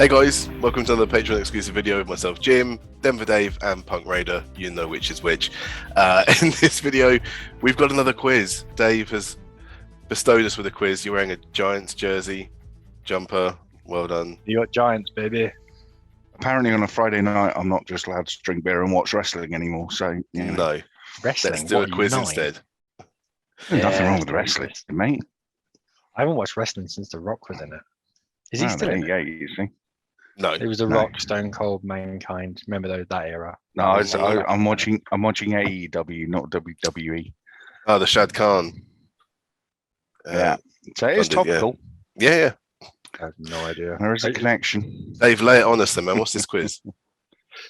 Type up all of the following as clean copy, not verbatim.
Hey guys, welcome to another Patreon exclusive video with myself, Jim, Denver Dave, and Punk Raider. You know which is which. In this video, we've got another quiz. Dave has bestowed us with a quiz. You're wearing a Giants jersey, jumper. Well done. You got Giants, baby. Apparently, on a Friday night, I'm not just allowed to drink beer and watch wrestling anymore. So, you know. No, Wrestling. let's do a quiz instead. There's nothing wrong with wrestling, mate. I haven't watched wrestling since The Rock was in it. Is he still in it? Yeah, you see. No, It was The Rock, Stone Cold, Mankind. Remember that era? No, I'm watching AEW, not WWE. Oh, the Shad Khan. Yeah, so it is topical. Yeah. I have no idea. There is a connection. Dave, lay it on us then, man. What's this quiz?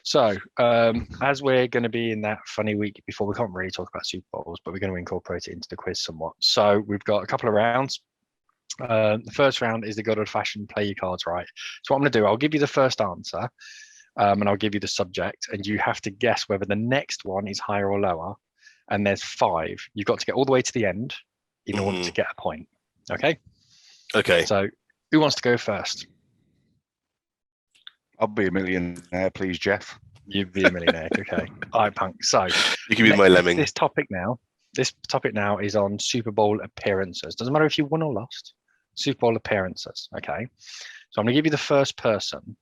So, as we're going to be in that funny week before, we can't really talk about Super Bowls, but we're going to incorporate it into the quiz somewhat. So we've got a couple of rounds. The first round is the good old-fashioned play your cards right. So what I'm going to do, I'll give you the first answer, and I'll give you the subject, and you have to guess whether the next one is higher or lower. And there's 5. You've got to get all the way to the end in order to get a point. Okay? Okay. So who wants to go first? I'll be a millionaire, please, Jeff. You'd be a millionaire. Okay. All right, Punk. So You can be my lemming. This topic now is on Super Bowl appearances. Doesn't matter if you won or lost. Super Bowl appearances. Okay. So I'm going to give you the first person,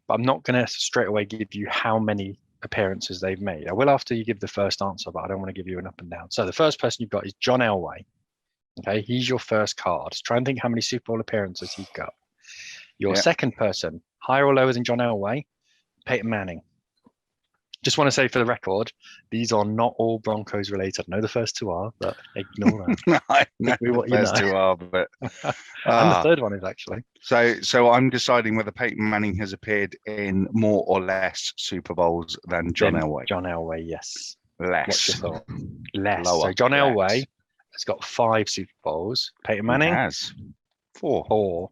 but I'm not going to straight away give you how many appearances they've made. I will after you give the first answer, but I don't want to give you an up and down. So the first person you've got is John Elway. Okay. He's your first card. Try and think how many Super Bowl appearances he's got. Your second person, higher or lower than John Elway, Peyton Manning. Just want to say for the record, these are not all Broncos related. I know the first 2 are, but ignore that. I know the first 2 are, but and the third one is actually. So I'm deciding whether Peyton Manning has appeared in more or less Super Bowls than John Elway. John Elway, yes. Less. Less. Lower. So John Elway has got 5 Super Bowls. Peyton Manning has 4.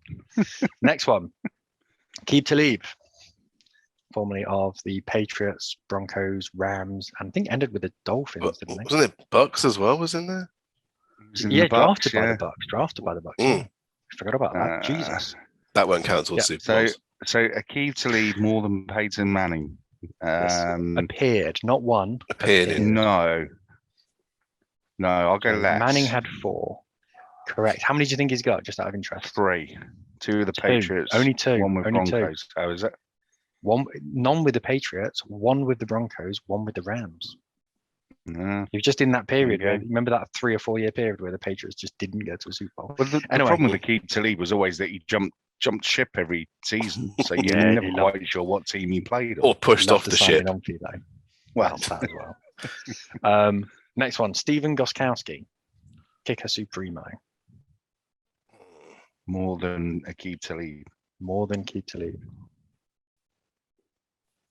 Next one, Aqib Talib, formerly of the Patriots, Broncos, Rams, and I think ended with the Dolphins, didn't they? Wasn't it Bucks as well? Was in there? Drafted by the Bucks. I forgot about that. Jesus. That won't count towards Super Bowls. So Aqib Talib more than Peyton Manning. Appeared, not one. Appeared. No, I'll go less. Manning had 4. Correct. How many do you think he's got, just out of interest? 3. 2 with the Patriots. Only 2. One with Only Broncos. 2. Oh, is it? None with the Patriots, 1 with the Broncos, 1 with the Rams. Yeah. You're just in that period. Remember that 3 or 4 year period where the Patriots just didn't get to a Super Bowl. Well, the problem with Aqib Talib was always that he jumped ship every season, so you're never quite sure what team he played or pushed off the ship. On for you, though. Well, that as well. Next one, Stephen Gostkowski, kicker supremo. More than Aqib Talib. More than Aqib Talib.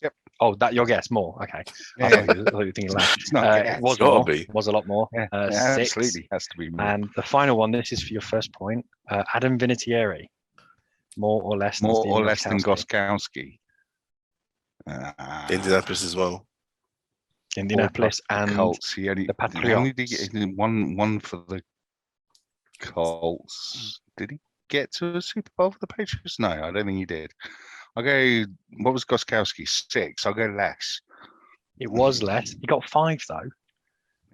Yep. Oh, that your guess? More. Okay. Yeah. I thought you were thinking less. It's not a guess. Was Gotta more. be. Was a lot more. 6. Absolutely has to be more. And the final one. This is for your first point. Adam Vinatieri. More or less. More or less than Gostkowski. Indianapolis as well. Indianapolis and Colts. The Patriots. He only did get one for the Colts. Did he get to a Super Bowl for the Patriots? No, I don't think he did. I'll go. What was Gostkowski? 6. I'll go less. It was less. He got 5 though.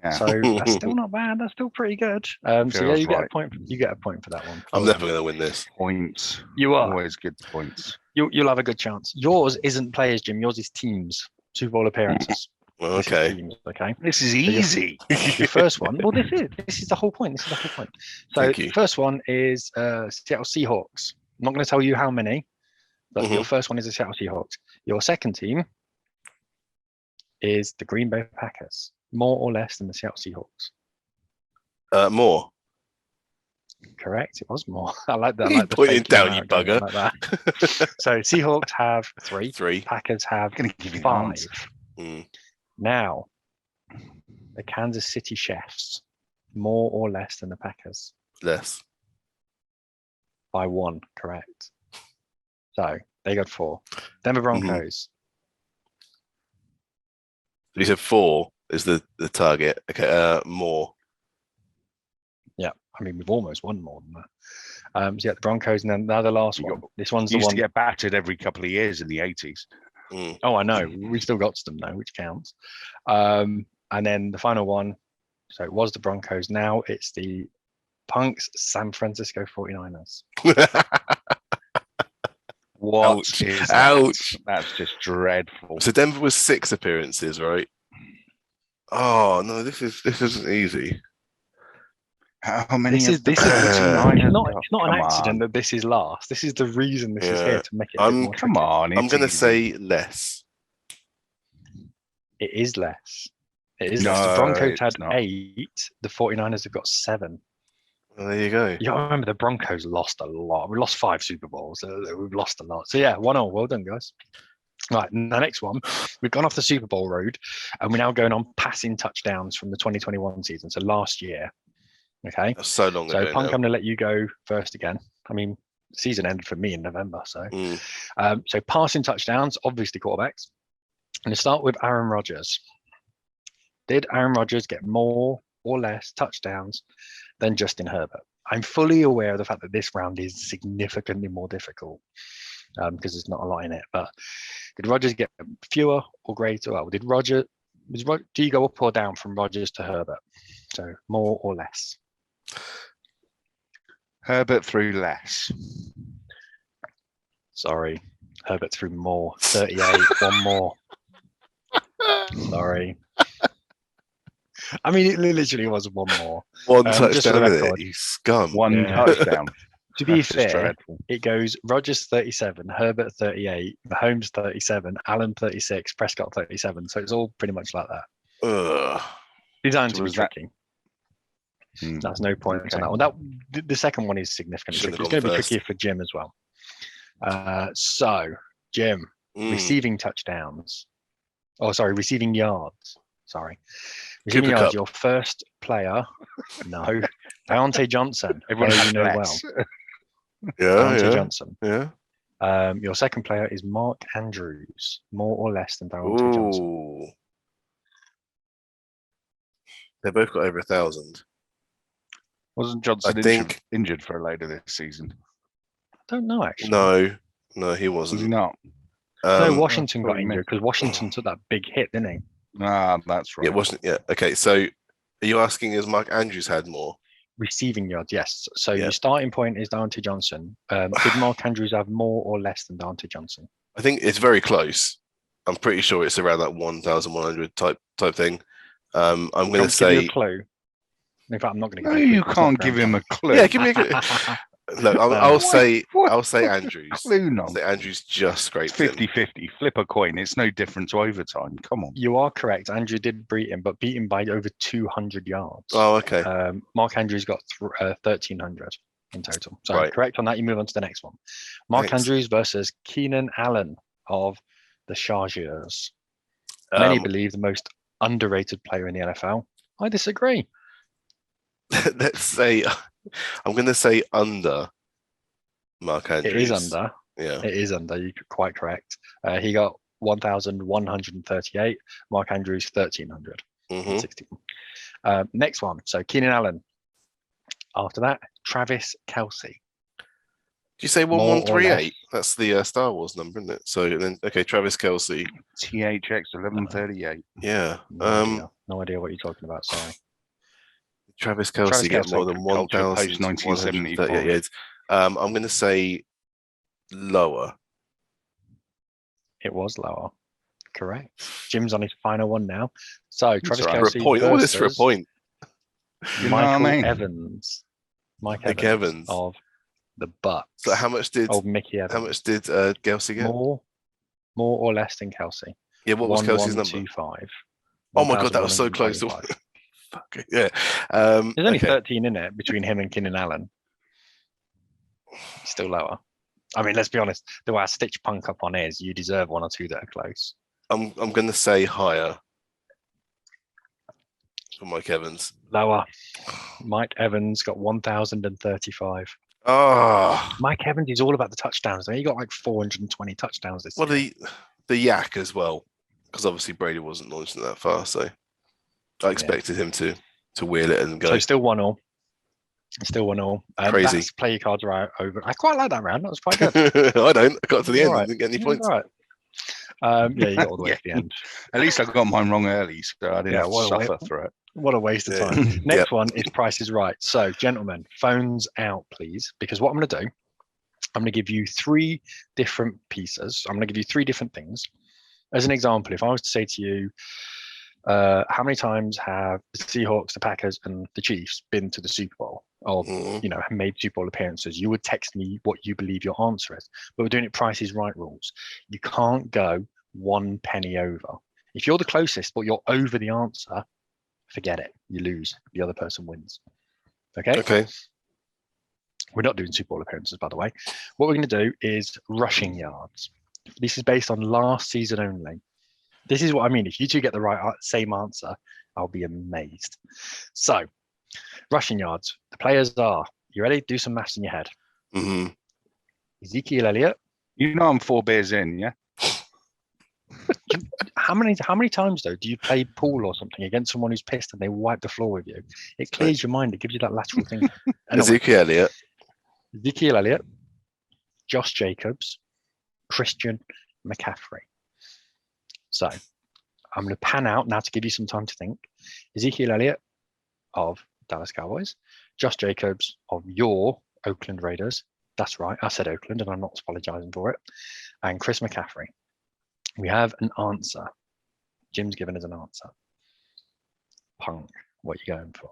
Yeah. So that's still not bad. That's still pretty good. So yeah, you get a point. You get a point for that one. I'm never going to win this. Points. You are always good points. You'll have a good chance. Yours isn't players, Jim. Yours is teams. Super Bowl appearances. Okay. Teams, okay. This is easy. Your first one. Well, this is the whole point. This is the whole point. So the first one is Seattle Seahawks. I'm not going to tell you how many, but your first one is the Seattle Seahawks. Your second team is the Green Bay Packers. More or less than the Seattle Seahawks? More. Correct. It was more. I like that. You put it down, you bugger. Like that. So Seahawks have 3. 3. Packers have I'm gonna give you 5. Now, the Kansas City Chiefs, more or less than the Packers? Less. By 1, correct. So they got 4. Denver Broncos. You said 4 is the target. Okay, more. Yeah, I mean we've almost won more than So yeah, the Broncos, and then now the last one. This one's the Used one. to get battered every couple of years in the 80s. Oh, I know. We still got them though, which counts. And then the final one. So it was the Broncos. Now it's the Punks San Francisco 49ers. What Ouch. is Ouch. that? That's just dreadful. So Denver was 6 appearances, right? Oh no, this isn't easy. How many? This is the it's 49ers not got? it's not an Come accident on. that this is last. This is the reason this is Yeah. here to make it a bit more Come tricky. on. I'm it's gonna easy. say less. It is less. It is No, less. The Broncos it's had not. 8. The 49ers have got 7. Well, there you go. You gotta remember the Broncos lost a lot. We lost 5 Super Bowls. We've lost a lot. So yeah, 1-0. Well done, guys. Right, and the next one, we've gone off the Super Bowl road, and we're now going on passing touchdowns from the 2021 season. So last year. Okay. That's so long So ago Punk, now. I'm gonna let you go first again. I mean, season ended for me in November. So Mm. so passing touchdowns, obviously quarterbacks. And to start with Aaron Rodgers. Did Aaron Rodgers get more or less touchdowns than Justin Herbert? I'm fully aware of the fact that this round is significantly more difficult because there's not a lot in it. But did Rodgers get fewer or greater? Well, do you go up or down from Rodgers to Herbert? So more or less? Herbert threw less. Sorry, Herbert threw more. 38, one more. Sorry. I mean, it literally was one more. One just for the touchdown with it, record. you scum. One Yeah. touchdown. To be That's just fair, dreadful. it goes Rodgers 37, Herbert 38, Mahomes 37, Allen 36, Prescott 37. So it's all pretty much like that. Ugh. Designed So to be was that- tricky. Hmm. That's no points on Okay. that one. The second one is significantly Should've tricky. It's gone going to be first. trickier for Jim as well. So, Jim, Mm. receiving touchdowns. Oh, sorry, receiving yards. Sorry. Receiving Cooper yards, Kupp. your first player. No. Deontay Johnson. Everyone player had you know less. well. Yeah, Deontay yeah, Johnson. yeah. Your second player is Mark Andrews, more or less than Deontay Johnson. Ooh. They both got over 1,000. Wasn't Johnson I think- injured for a load of this season? I don't know, actually. No, he Was he wasn't. not? No, Um, Washington thought got you injured meant- because Washington took that big hit, didn't he? Ah, that's right. yeah, wasn't. Yeah. Okay. So, are you asking is Mark Andrews had more? Receiving yards, yes. So Yeah. your starting point is Deontay Johnson. Did Mark Andrews have more or less than Deontay Johnson? I think it's very close. I'm pretty sure it's around that 1,100 type thing. I'm going to Give you say. a clue. In fact, I'm not going to No, give you a you clue. can't give him a clue. Yeah, give me a good. Look, I'll say. What- I'll say what's the Andrews. clue I'll nonsense? say Andrews just scraped It's him. 50-50. Flip a coin. It's no different to overtime. Come on. You are correct. Andrew did beat him, but beat him by over 200 yards. Oh, okay. Mark Andrews got 1,300 in total. So Right. correct on that. You move on to the next one. Mark Thanks. Andrews versus Keenan Allen of the Chargers. Many believe the most underrated player in the NFL. I disagree. Let's say. I'm going to say under Mark Andrews. It is under. Yeah. It is under. You're quite correct. He got 1,138. Mark Andrews 1,300. Mhm. 61. Next one. So Keenan Allen. After that, Travis Kelce. Did you say More or 1138? That's the Star Wars number, isn't it? So then, okay, Travis Kelce. THX 1138. Yeah. No idea what you're talking about. Sorry. Travis Travis Kelce get Kelce, more than culture post 1,138 1974. yards. I'm going to say lower. It was lower. Correct. Jim's on his final one now. So Travis all right. For a Kelce point. All this for a versus point. You know what I Michael mean? Evans. Mike Mike Evans, Evans. of the Bucks. So how much did Mickey Evans. Kelce get? More or less than Kelce? Yeah, what was Kelce's number? 1,125. Oh my god, that was so close. 1,125. Fuck it, yeah. There's only okay. 13 in it between him and Keenan Allen. Still lower. I mean, let's be honest. The way I stitch Punk up on his, you deserve one or two that are close. I'm going to say higher for Mike Evans. Lower. Mike Evans got 1,035. Ah, Mike Evans is all about the touchdowns. He got like 420 touchdowns this well, year. the yak as well, because obviously Brady wasn't launching that far, so I expected him to wheel it and go. So still 1-1. Still 1-1. Crazy. That's play your cards right over. I quite like that round. That was quite good. I don't. I got to the end. All I right. didn't get any Yeah, points. all right. Yeah, you got all the way to the end. At least I got mine wrong early, so I didn't Yeah, have to what a way- suffer through it. What a waste of Yeah. time. Next one is Price is Right. So, gentlemen, phones out, please, because what I'm going to do, I'm going to give you 3 different pieces. I'm going to give you 3 different things. As an example, if I was to say to you, how many times have the Seahawks, the Packers, and the Chiefs been to the Super Bowl, or made Super Bowl appearances? You would text me what you believe your answer is. But we're doing it Price is Right rules. You can't go 1 penny over. If you're the closest, but you're over the answer, forget it. You lose. The other person wins. Okay. Okay. We're not doing Super Bowl appearances, by the way. What we're going to do is rushing yards. This is based on last season only. This is what I mean. If you two get the same answer, I'll be amazed. So, rushing yards. The players are, you ready? Do some maths in your head. Mm-hmm. Ezekiel Elliott. You know I'm 4 beers in, yeah? How many times, though, do you play pool or something against someone who's pissed and they wipe the floor with you? It clears your mind. It gives you that lateral thing. Anyway, Ezekiel Elliott, Josh Jacobs, Christian McCaffrey. So I'm going to pan out now to give you some time to think. Ezekiel Elliott of Dallas Cowboys, Josh Jacobs of your Oakland Raiders. That's right. I said Oakland and I'm not apologizing for it. And Chris McCaffrey. We have an answer. Jim's given us an answer. Punk, what are you going for?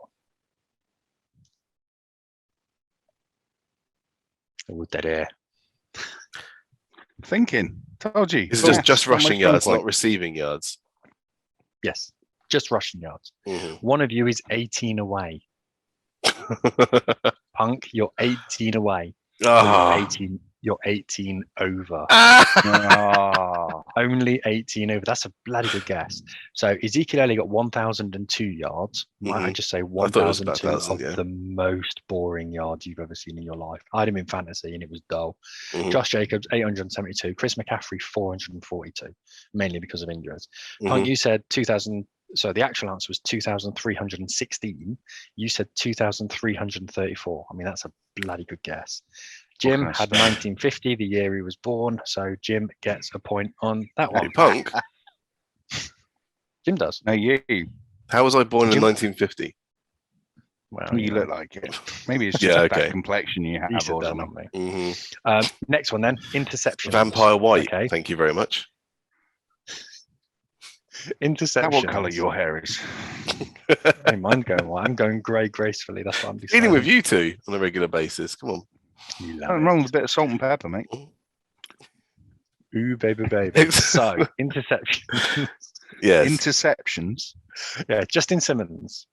Oh, dead air. Thinking. Told you. It's just rushing yards, not receiving yards. Yes, just rushing yards. Mm-hmm. One of you is 18 away. Punk, you're 18 away. Oh. You're 18 over. Ah. Only 18 over. That's a bloody good guess. So Ezekiel Elliott got 1,002 yards. Might I just say 1,002 of the most boring yards you've ever seen in your life? I had him in fantasy and it was dull. Mm-hmm. Josh Jacobs, 872. Chris McCaffrey, 442, mainly because of injuries. Mm-hmm. Punk, you said 2,000. So the actual answer was 2,316. You said 2,334. I mean, that's a bloody good guess. Jim had 1950, the year he was born. So Jim gets a point on that one. Hey, Punk. Jim does. No, you. How was I born in 1950? Well, you look like it. Maybe it's just that complexion you have. Or that, something. Mm-hmm. Next one then, interception. Vampire white. Okay. Thank you very much. Interception. What colour your hair is? Hey, mine's going white. I'm going grey gracefully. That's what I'm deciding. Eating with you two on a regular basis. Come on. Nothing wrong with a bit of salt and pepper, mate. Ooh, baby. So, interceptions. Yes. Interceptions. Yeah, Justin Simmons.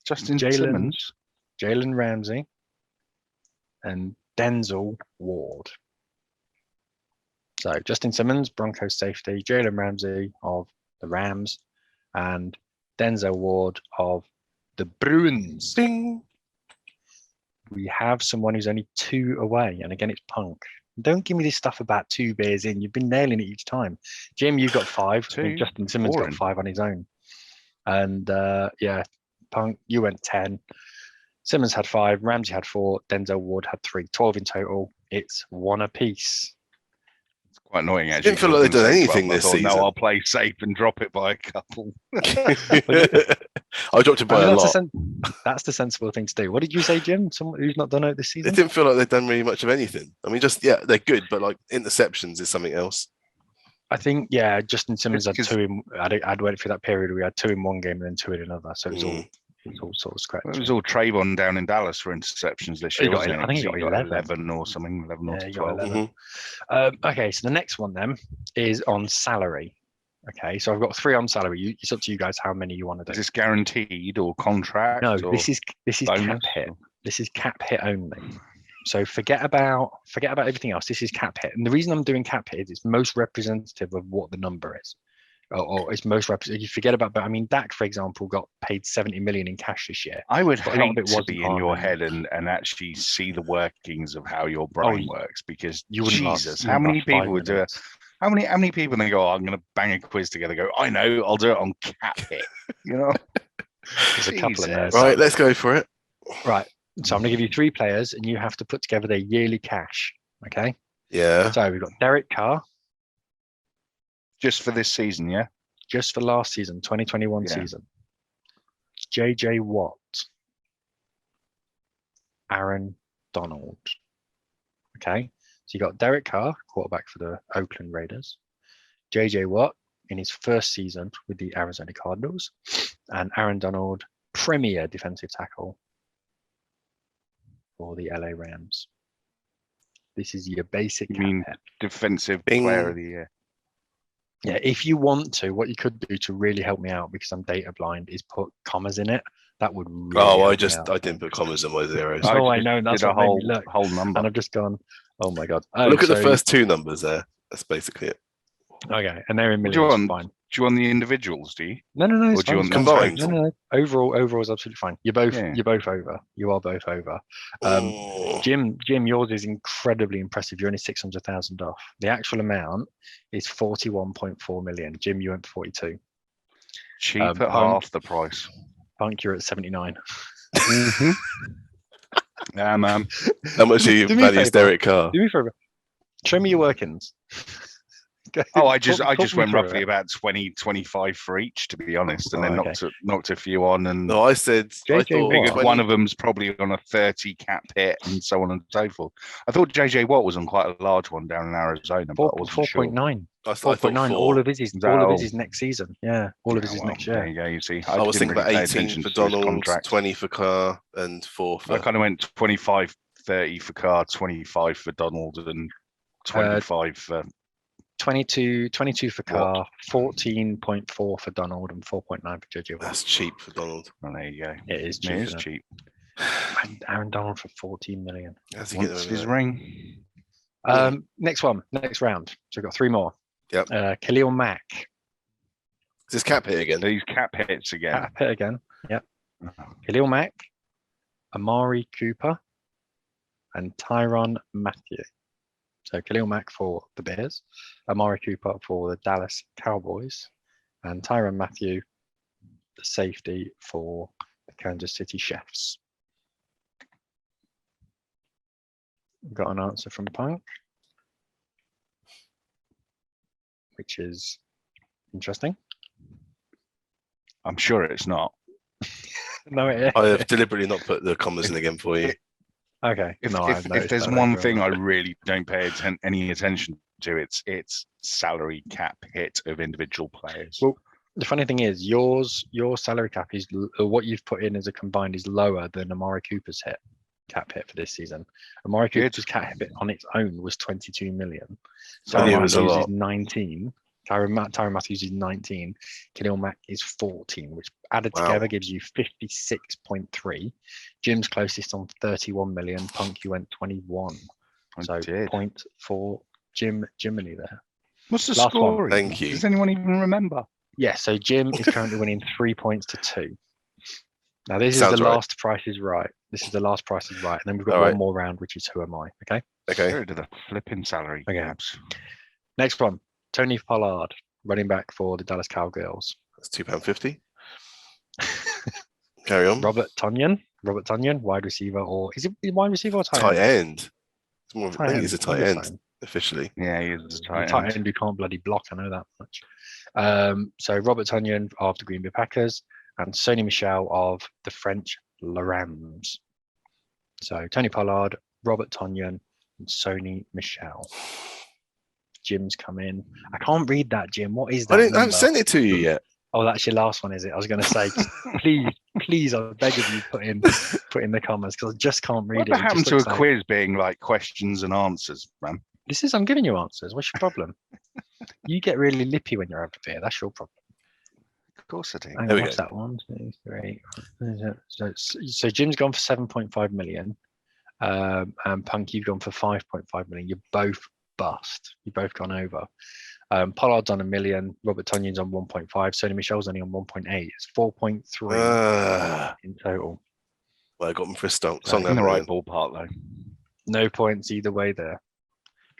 Simmons. Jalen Ramsey. And Denzel Ward. So, Justin Simmons, Broncos safety. Jalen Ramsey of the Rams. And Denzel Ward of the Bruins. Ding. We have someone who's only 2 away. And again, it's Punk. Don't give me this stuff about 2 beers in. You've been nailing it each time. Jim, you've got 5. And Justin Simmons got 5 on his own. And Punk, you went 10. Simmons had 5. Ramsey had 4. Denzel Ward had 3. 12 in total. It's 1 apiece. It's quite annoying, actually. Didn't feel like they've done anything this season. No, I'll play safe and drop it by a couple. I dropped it by a lot. That's the sensible thing to do. What did you say, Jim? Someone who's not done it this season? It didn't feel like they've done really much of anything. I mean, they're good, but like interceptions is something else. I think, Justin Simmons had 2 in. I'd went through that period. We had 2 in one game and then 2 in another. So it was all sort of scratch. It was all Trayvon down in Dallas for interceptions this year. I think he got 11 or something. 11 or 12. 11. Okay, so the next one then is on salary. Okay, so I've got 3 on salary. It's up to you guys how many you want to do. Is this guaranteed or contract? No, this is cap hit. This is cap hit only. So forget about everything else. This is cap hit, and the reason I'm doing cap hit is it's most representative of what the number is, or it's most representative. You forget about, but I mean, Dak, for example, got paid 70 million in cash this year. I would hate to be in your head and actually see the workings of how your brain works, because you wouldn't. Jesus, how many people would do it? How many people they go, I'm going to bang a quiz together? Go, I know, I'll do it on cap hit. You know, there's a couple of nerds. Right, let's go for it. Right. So I'm going to give you 3 players, and you have to put together their yearly cash. Okay. Yeah. So we've got Derek Carr, Just for this season, yeah? just for last season, 2021 Yeah. season. JJ Watt, Aaron Donald. Okay. So you got Derek Carr, quarterback for the Oakland Raiders. JJ Watt in his first season with the Arizona Cardinals, and Aaron Donald, premier defensive tackle for the LA Rams. This is your basic You cap mean hit. defensive Bing. player of the year. Yeah, if you want to, what you could do to really help me out, because I'm data blind, is put commas in it. That would really Oh, help me out. I didn't put commas in my zeros. Oh, I just know. That's did a what made me whole look. whole number. And I've just gone, oh my God. Oh, Look at the so- first 2 numbers there. That's basically it. Okay, and they're in What do you millions. want? Fine. Do you want the individuals? Do you? No, Or it's do you fine. want it's fine. combined? No. Overall is absolutely fine. You're both over. You are both over. Oh. Jim, yours is incredibly impressive. You're only 600,000 off. The actual amount is 41.4 million. Jim, you went for 42. Cheap at Punk. half the price. Punk, you're at 79. Mm-hmm. Yeah, man. How much do you Do me a value favour. Derek Carr? Do me a favor. Show me your workings. Oh, I just Talk went me through roughly it. about 20, 25 for each, to be honest, and Oh, then okay. knocked a few on, and No, I said I JJ thought Watt. figured one of them's probably on a 30 cap hit, and so on and so forth. I thought JJ Watt was on quite a large one down in Arizona, but I wasn't sure. 4.9. I thought 4.9. 4. All of his is next season. Yeah, all of his is Well, next there year. you go. You see, I was didn't thinking about really pay 18 attention for to his Donald, contract. 20 for Carr, and 4 for. I kind of went 25, 30 for Carr, 25 for Donald, and 25 for 22 for Carr, 14.4 for Donald, and 4.9 for JJ Watt. That's cheap for Donald. well, there you go. It is cheap. It is isn't it? cheap. And Aaron Donald for 14 million. How's he get Wants them his anyway? ring. Next round. So we've got 3 more. Yep. Khalil Mack. Is this cap hit again? These cap hits again. Cap hit again. Yep. Khalil Mack, Amari Cooper, and Tyrann Mathieu. So Khalil Mack for the Bears, Amari Cooper for the Dallas Cowboys, and Tyrann Mathieu, the safety for the Kansas City Chiefs. Got an answer from Punk, which is interesting. I'm sure it's not. No, it is. I have deliberately not put the commas in again for you. Okay. If, no, I've if noticed there's that one over thing and I really don't pay any attention to, it's salary cap hit of individual players. Well, the funny thing is, your salary cap is what you've put in as a combined is lower than Amari Cooper's cap hit for this season. Amari Cooper's cap hit on its own was 22 million. I knew it Tyrann was a Mathieu's lot. is 19. Tyrann Mathieu's is 19. Khalil Mack is 14, which added Wow. together gives you 56.3. Jim's closest on 31 million. Punk, you went 21. I So did. point for Jiminy there. What's the Last one. score? Thank you. Does anyone even remember? Yeah, so Jim is currently winning 3 points to 2. Now this Sounds is the right. last Price is Right. This is the last Price is Right, and then we've got All one right. more round, which is Who Am I? Okay. Okay. Go to the flipping salary Okay. caps. Next one, Tony Pollard, running back for the Dallas Cowgirls. That's £2.50. Carry on. Robert Tonyan, wide receiver, or is it wide receiver or tight Tight end? end. It's more, Tight I think end, he's a tight I'm just end saying. officially. Yeah, he is a tight Tight end. end who can't bloody block. I know that much. So Robert Tonyan of the Green Bay Packers and Sony Michel of the French Rams. So Tony Pollard, Robert Tonyan, and Sony Michel. Jim's come in. I can't read that, Jim. What is that? I haven't number? sent it to you yet. Oh, that's your last one, is it? I was going to say, please, I beg of you, put in the comments because I just can't read What it. It happened just to a looks like- quiz being like questions and answers, man? I'm giving you answers. What's your problem? You get really lippy when you're over beer. That's your problem. Of course I do. Hang There on, we what's go. that? 1, 2, 3. So Jim's gone for 7.5 million. And Punk, you've gone for 5.5 million. You're both bust. You've both gone over. Pollard's on 1 million. Robert Tonyan's on 1.5. Sony Michel's only on 1.8. It's 4.3 in total. Well, I got him for a song. In the right ballpark, though. No points either way there.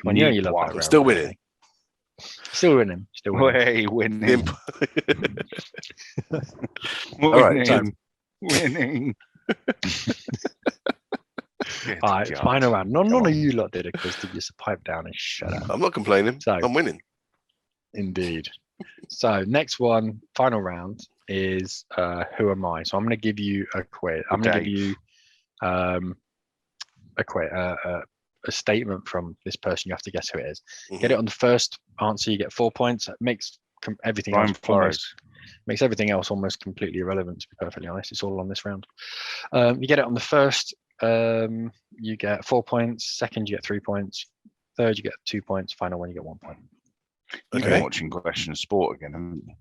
Come on, you know you love One. that. I'm still railway, winning. Still winning. Still winning. Way winning. All right, Winning. Winning. Get All right, it, final round. None Come of on. you lot did a quiz. Did you? So pipe down and shut up. I'm not complaining. So- I'm winning. Indeed. So next one, final round is who am I? So I'm going to give you a quiz. I'm going to give you a statement from this person. You have to guess who it is. Get it on the first answer, you get 4 points. It makes everything Brian else Flores. makes everything else almost completely irrelevant. To be perfectly honest, it's all on this round. You get it on the first. You get 4 points. Second, you get 3 points. Third, you get 2 points. Final one, you get 1 point. You've Okay. been watching Question of Sport again, haven't you?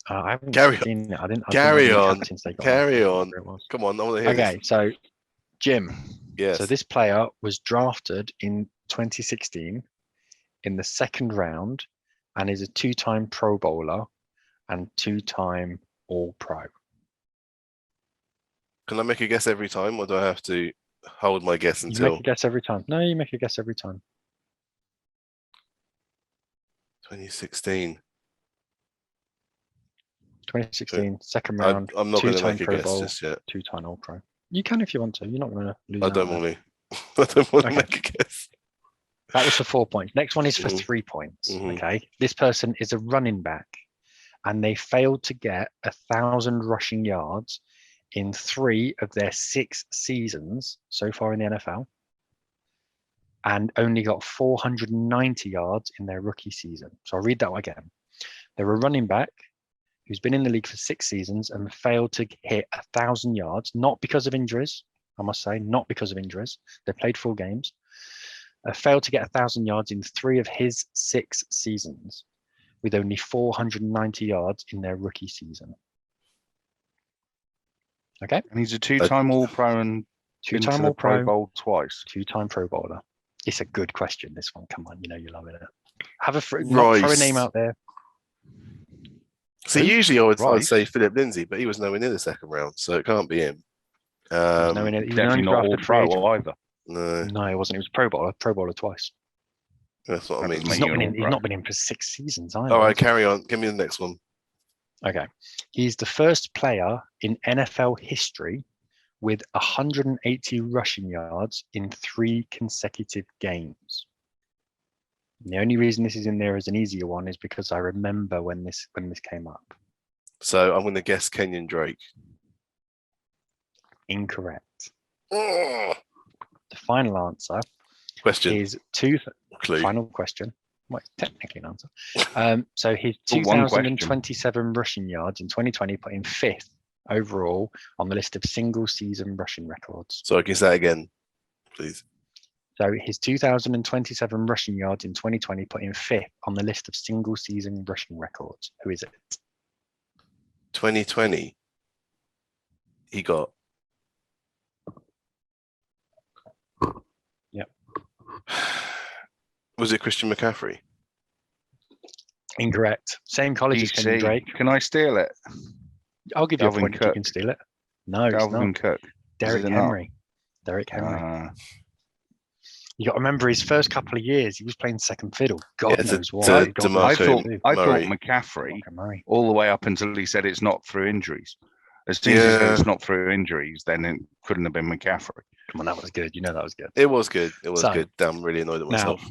I haven't Carry on. seen it. I didn't Carry know on. since they got Carry on. on. It was. Come on, I want to hear Okay, so Jim. Yes. So this player was drafted in 2016 in the second round and is a two-time Pro Bowler and two-time All-Pro. Can I make a guess every time, or do I have to hold my guess You until make a guess every time. No, you make a guess every time. 2016? 2016, second round, I'm not going to two-time make a Pro guess Bowl, just yet. two-time All-Pro. You can if you want to. You're not going to lose I out don't there. want to. I don't want to Okay. make a guess. That was for 4 points. Next one is for Mhm. 3 points. Mhm. Okay. This person is a running back and they failed to get 1,000 rushing yards in 3 of their 6 seasons so far in the NFL and only got 490 yards in their rookie season. So I'll read that one again. They're a running back who's been in the league for 6 seasons and failed to hit 1,000 yards, not because of injuries, I must say, not because of injuries. They played full games. Failed to get 1,000 yards in 3 of his 6 seasons, with only 490 yards in their rookie season. Okay, And he's a two-time All-Pro and been to two-time the Pro All-Pro, Bowl twice. two-time Pro Bowler. It's a good question, this one. Come on, you know you're loving it. Have a not throw a name out there. So Who? usually I'd Rice. say Philip Lindsay, but he was nowhere near the second round, so it can't be him. He was only Definitely not drafted free agent. All-Pro either. No, No, it wasn't. It was Pro Bowler twice. that's what I That mean. doesn't He's make not you been an in. He's All-Pro. not been in for 6 seasons either. All right, has he? carry on. Give me the next one. Okay. He's the first player in NFL history with 180 rushing yards in 3 consecutive games. And the only reason this is in there as an easier one is because I remember when this came up. So I'm going to guess Kenyon Drake. Incorrect. Oh, The final answer question. is Clue. final question. Well, it's technically an answer. So his Oh, one question. 2,027 rushing yards in 2020 put him 5th overall on the list of single season rushing records. So can you say that again, please? So his 2,027 rushing yards in 2020 put him 5th on the list of single season rushing records. Who is it? 2020. He got. Yep. Was it Christian McCaffrey? Incorrect. Same college as Kenyon DC. Drake. Can I steal it? I'll give you a Dalvin point if you Cook. can steal it. No, it's Dalvin not. Cook. Derrick it not? Henry. Derrick Henry. You got to remember his first couple of years, he was playing second fiddle. God Yeah, knows why. to God DeMarco knows I thought too. I thought Murray. McCaffrey Marco Murray. all the way up until he said it's not through injuries. As soon as he said Yeah. it's not through injuries, then it couldn't have been McCaffrey. Come on, that was good. You know that was good. It was good. It was So, good. Damn, I'm really annoyed at Now, myself.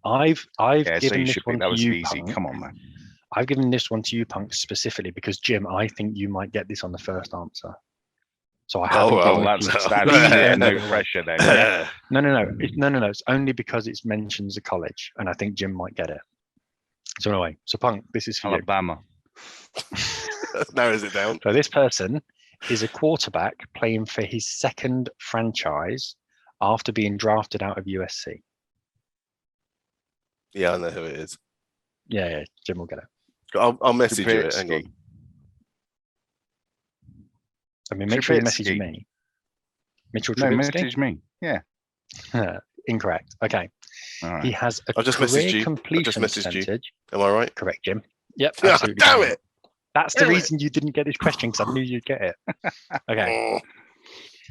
I've Yeah, so given you this should be. one That to was you, easy. Punk. Come on, man. I've given this one to you, Punk, specifically because Jim, I think you might get this on the first answer. So I haven't. well, given that's it to you. clear. No pressure then. Yeah. No. It's only because it mentions a college, and I think Jim might get it. So anyway, so Punk, this is for you. Alabama. Narrows it down. So this person is a quarterback playing for his second franchise after being drafted out of USC. Yeah, I know who it is. Yeah, Jim will get it. I'll message you it. Hang on. Trubisky. I mean, make sure you message Trubisky. me. Mitchell No, Trubisky? message me. Yeah. Incorrect. Okay. All He right. has a I've just messaged career you. I've completion just messaged you. percentage. Am I right? Correct, Jim. Yep, Yeah, absolutely. damn right. it. That's the Damn it. reason you didn't get this question because I knew you'd get it. Okay. Oh,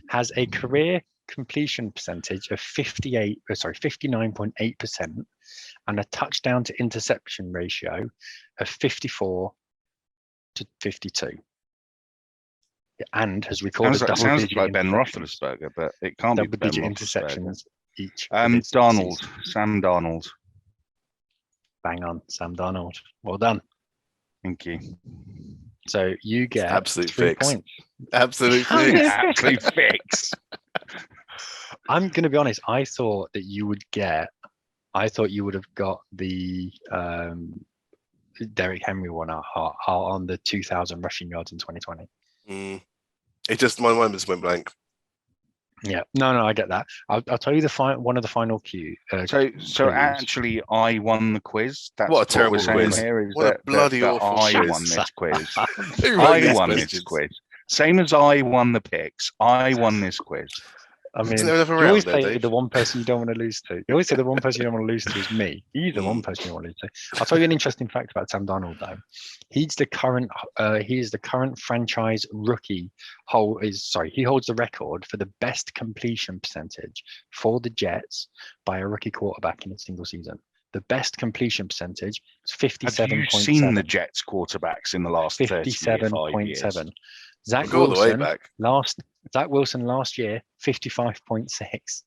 Has a career completion percentage of 59.8% and a touchdown to interception ratio of 54 to 52. and has recorded Sounds like Ben Roethlisberger, but it can't be Ben double-digit Roethlisberger. interceptions each. Darnold, season. Sam Darnold. Bang on, Sam Darnold. Well done. Thank you. So you get Absolute 3 fix. points. Absolute fix. Absolute fix. I'm going to be honest. I thought you would have got the Derrick Henry one on the 2,000 rushing yards in 2020. It just, my mind just went blank. Yeah, no, I get that. I'll tell you one of the final cues. So actually, I won the quiz. That's What a terrible quiz! Here is what a bloody awful I quiz. won this quiz. Who wrote these I won questions? this quiz. Same as I won the picks. I won this quiz. I mean, Isn't there another you round always there, say Dave? the one person you don't want to lose to. You always say the one person you don't want to lose to is me. He's the one person you want to lose to. I'll tell you an interesting fact about Sam Darnold, though. He's the current. He is the current franchise rookie. He holds the record for the best completion percentage for the Jets by a rookie quarterback in a single season. The best completion percentage is 57.7. Have you seen the Jets quarterbacks in the last 57.7. Zach Go all the way back. Zach Wilson last year, 55.6.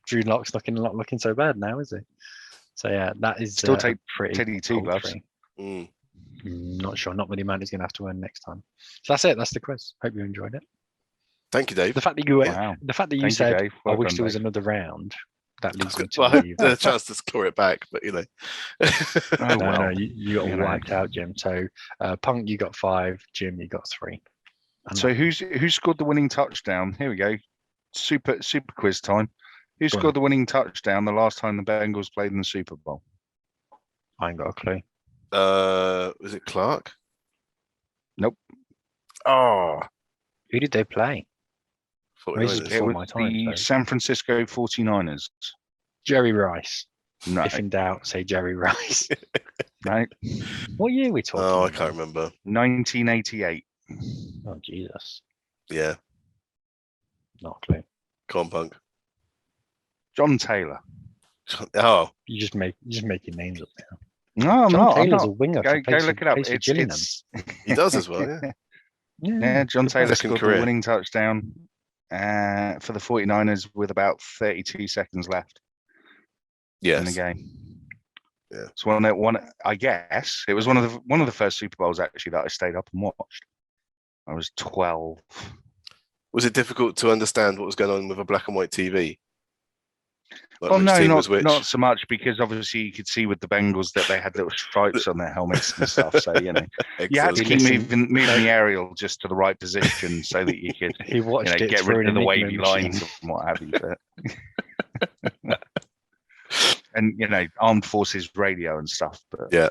Drew Lock's not looking so bad now, is he? So yeah, that is still take pretty Teddy Two Gloves. Not sure. Not many man is going to have to earn next time. So that's it. That's the quiz. Hope you enjoyed it. Thank you, Dave. The fact that you said, Dave. I Well wish done, there was Dave. another round. That leads me to Well, I hope believe the chance to score it back, but No, you got wiped out, Jim. So Punk, you got 5. Jim, you got 3. So who scored the winning touchdown? Here we go. Super quiz time. Who scored the winning touchdown the last time the Bengals played in the Super Bowl? I ain't got a clue. Was it Clark? Nope. Oh, Who did they play? 49ers. It was my time, the so. San Francisco 49ers. Jerry Rice. No, If in doubt, say Jerry Rice. no. What year are we talking Oh, I about? can't remember. 1988. Oh, Jesus. Yeah, Not a clue. come on, Punk. John Taylor. Oh, You're just making names up now. No, I'm John not. Taylor's I'm a winger. not. Go look it up. Gillingham. he does as well, yeah. Yeah, John Taylor Second scored career. the winning touchdown for the 49ers with about 32 seconds left in the Yes. game. Yeah. It's one. I guess it was one of the first Super Bowls actually that I stayed up and watched. I was 12. Was it difficult to understand what was going on with a black and white TV? Like Well, which no, team was which? not so much because obviously you could see with the Bengals that they had little stripes on their helmets and stuff. So you had Excellent. to keep moving the aerial just to the right position so that you could He watched it get through rid of an the Enigma wavy machine. lines and what have you. But and armed forces radio and stuff. But Yeah.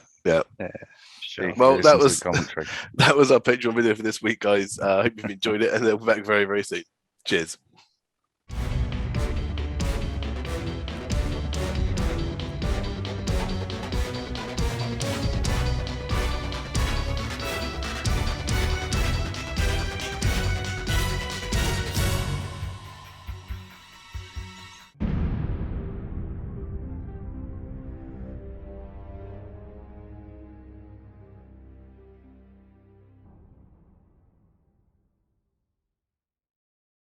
Sure. Well, that was commentary. that was our Patreon video for this week, guys. I hope you've enjoyed it, and they'll be back very, very soon. Cheers.